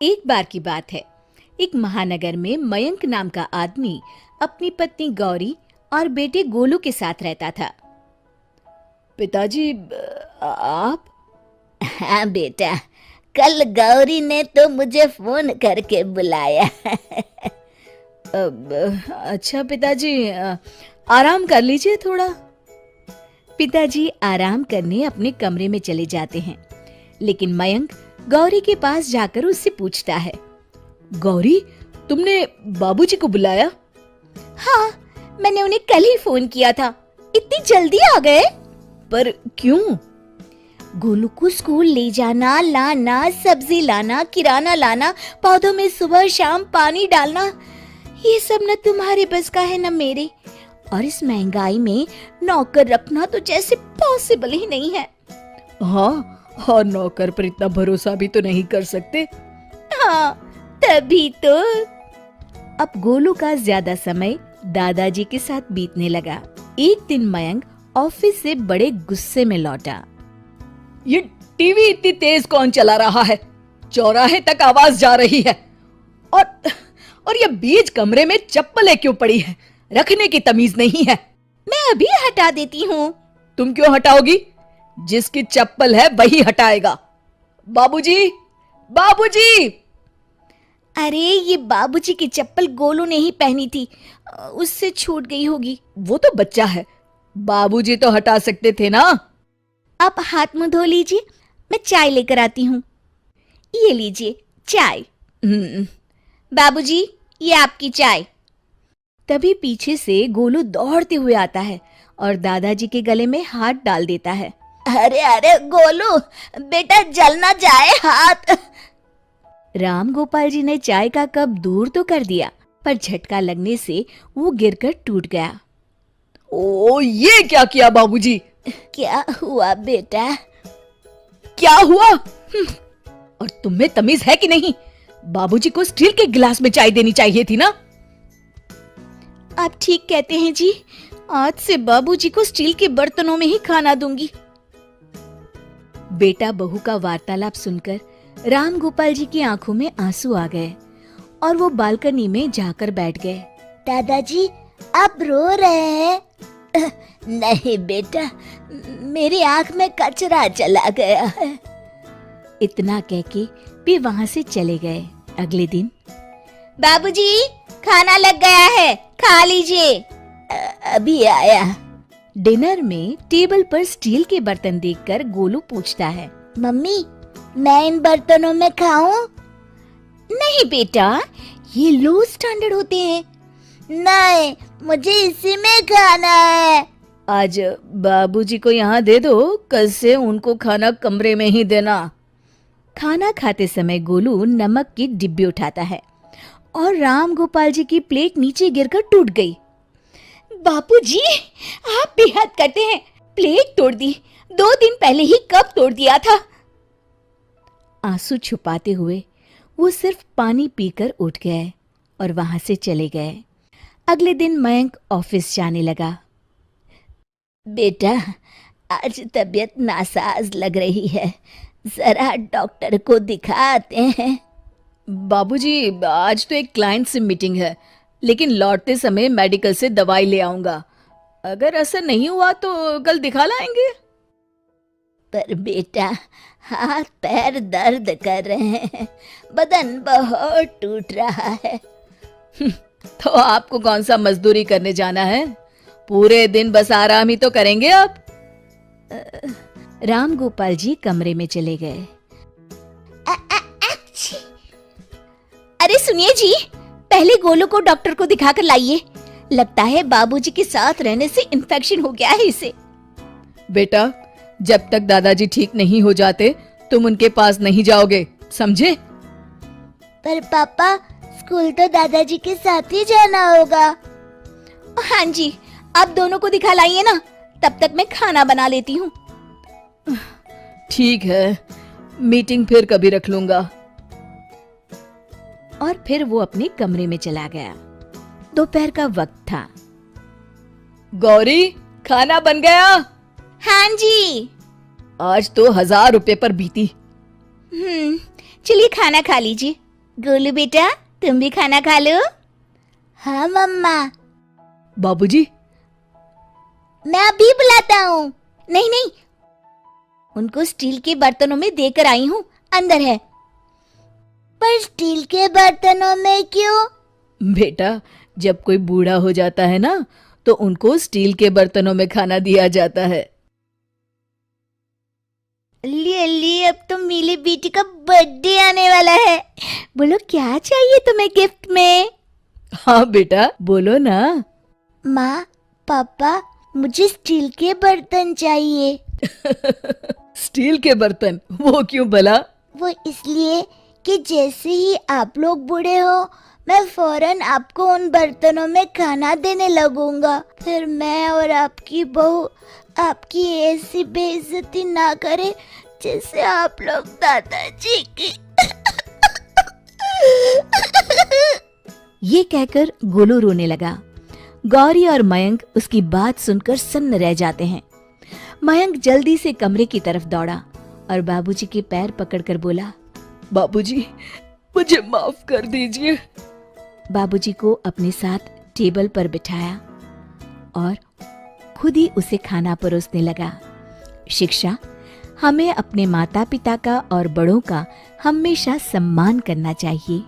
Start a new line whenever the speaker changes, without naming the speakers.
एक बार की बात है। एक महानगर में मयंक नाम का आदमी अपनी पत्नी गौरी और बेटे गोलू के साथ रहता था। पिताजी, आप?
हाँ बेटा, कल गौरी ने तो मुझे फोन करके बुलाया।
अच्छा पिताजी, आराम कर लीजिए थोड़ा। पिताजी आराम करने अपने कमरे में चले जाते हैं, लेकिन मयंक गौरी के पास जाकर उससे पूछता है, गौरी, तुमने बाबूजी को बुलाया?
हाँ, मैंने उन्हें कल ही फोन किया था। इतनी जल्दी आ गए?
पर क्यों?
गोलू को स्कूल ले जाना, लाना, सब्जी लाना, किराना लाना, पौधों में सुबह शाम पानी डालना, ये सब न तुम्हारे बस का है न मेरे। और इस महंगाई में नौकर रखना तो जैसे पॉसिबल ही नहीं है।
हाँ, और नौकर पर इतना भरोसा भी तो नहीं कर सकते।
हाँ, तभी तो।
अब गोलू का ज्यादा समय दादाजी के साथ बीतने लगा। एक दिन मयंक ऑफिस से बड़े गुस्से में लौटा। ये टीवी इतनी तेज कौन चला रहा है? चौराहे तक आवाज जा रही है। और ये बीच कमरे में चप्पलें क्यों पड़ी है? रखने की तमीज नहीं है।
मैं अभी हटा देती हूँ।
तुम क्यों हटाओगी? जिसकी चप्पल है वही हटाएगा। बाबूजी, बाबूजी!
अरे, ये बाबूजी की चप्पल गोलू ने ही पहनी थी, उससे छूट गई होगी।
वो तो बच्चा है, बाबूजी तो हटा सकते थे ना।
आप हाथ मुंह धो लीजिए, मैं चाय लेकर आती हूँ। ये लीजिए चाय। बाबूजी, ये आपकी चाय।
तभी पीछे से गोलू दौड़ते हुए आता है और दादाजी के गले में हाथ डाल देता है।
अरे अरे गोलू, बेटा जल ना जाए हाथ।
राम गोपाल जी ने चाय का कप दूर तो कर दिया, पर झटका लगने से वो गिरकर टूट गया। ओ, ये क्या किया बाबूजी?
क्या हुआ बेटा?
क्या हुआ? और तुम में तमीज है कि नहीं? बाबूजी को स्टील के गिलास में चाय देनी चाहिए थी ना।
आप ठीक कहते हैं जी, आज से बाबूजी को स्टील के बर्तनों में ही खाना दूंगी।
बेटा बहू का वार्तालाप सुनकर राम गोपाल जी की आंखों में आंसू आ गए और वो बालकनी में जाकर बैठ गए।
दादाजी, आप रो रहे हैं? नहीं बेटा, मेरी आंख में कचरा चला गया है।
इतना कह के वे वहां से चले गए। अगले दिन,
बाबूजी, खाना लग गया है, खा लीजिए। अभी आया।
डिनर में टेबल पर स्टील के बर्तन देखकर गोलू पूछता है,
मम्मी, मैं इन बर्तनों में खाऊं? नहीं बेटा, ये लो स्टैंडर्ड होते हैं। नहीं, मुझे इसी में खाना है।
आज बाबूजी को यहाँ दे दो, कल से उनको खाना कमरे में ही देना। खाना खाते समय गोलू नमक की डिब्बी उठाता है और राम गोपाल जी की प्लेट नीचे गिरकर टूट गई।
बापूजी, आप भी हद करते हैं, प्लेट तोड़ दी। 2 दिन पहले ही कब तोड़ दिया था।
आंसू छुपाते हुए वो सिर्फ पानी पीकर उठ गए और वहां से चले गए। अगले दिन मयंक ऑफिस जाने लगा।
बेटा, आज तबीयत नासाज लग रही है, जरा डॉक्टर को दिखाते हैं।
बाबूजी, आज तो एक क्लाइंट से मीटिंग है, लेकिन लौटते समय मेडिकल से दवाई ले आऊंगा। अगर असर नहीं हुआ तो कल दिखा लाएंगे।
पर बेटा, हाथ पैर दर्द कर रहे हैं, बदन बहुत टूट रहा है।
तो आपको कौन सा मजदूरी करने जाना है? पूरे दिन बस आराम ही तो करेंगे आप। राम गोपाल जी कमरे में चले गए।
अरे सुनिए जी, पहले गोलू को डॉक्टर को दिखा कर लाइए। लगता है बाबूजी के साथ रहने से इन्फेक्शन हो गया है इसे।
बेटा, जब तक दादाजी ठीक नहीं हो जाते तुम उनके पास नहीं जाओगे, समझे?
पर पापा, स्कूल तो दादाजी के साथ ही जाना होगा। हाँ जी, आप दोनों को दिखा लाइए ना, तब तक मैं खाना बना लेती हूँ।
ठीक है, मीटिंग फिर कभी रख लूंगा। और फिर वो अपने कमरे में चला गया। दोपहर का वक्त था। गौरी, खाना बन गया?
हाँ जी।
आज तो 1000 रुपए पर बीती।
चलिए खाना खा लीजिए। गोलू बेटा, तुम भी खाना खा लो। हाँ मम्मा।
बाबूजी,
मैं अभी बुलाता हूँ। नहीं नहीं, उनको स्टील के बर्तनों में देकर आई हूँ, अंदर है। पर स्टील के बर्तनों में क्यों?
बेटा, जब कोई बूढ़ा हो जाता है ना, तो उनको स्टील के बर्तनों में खाना दिया जाता है।
अल्ली, अब तो मेरी बेटी का बर्थडे आने वाला है। बोलो क्या चाहिए तुम्हें गिफ्ट में?
हाँ बेटा, बोलो ना।
माँ, पापा, मुझे स्टील के बर्तन चाहिए।
स्टील के बर्तन? वो क्यों भला?
वो इसलिए कि जैसे ही आप लोग बूढ़े हो, मैं फौरन आपको उन बर्तनों में खाना देने लगूंगा। फिर मैं और आपकी बहू आपकी ऐसी बेइज्जती ना करे जैसे आप लोग दादाजी की।
ये कहकर गोलू रोने लगा। गौरी और मयंक उसकी बात सुनकर सन्न रह जाते हैं। मयंक जल्दी से कमरे की तरफ दौड़ा और बाबूजी के पैर पकड़कर बोला, बाबूजी, मुझे माफ कर दीजिए। बाबूजी को अपने साथ टेबल पर बिठाया और खुद ही उसे खाना परोसने लगा। शिक्षा: हमें अपने माता पिता का और बड़ों का हमेशा सम्मान करना चाहिए।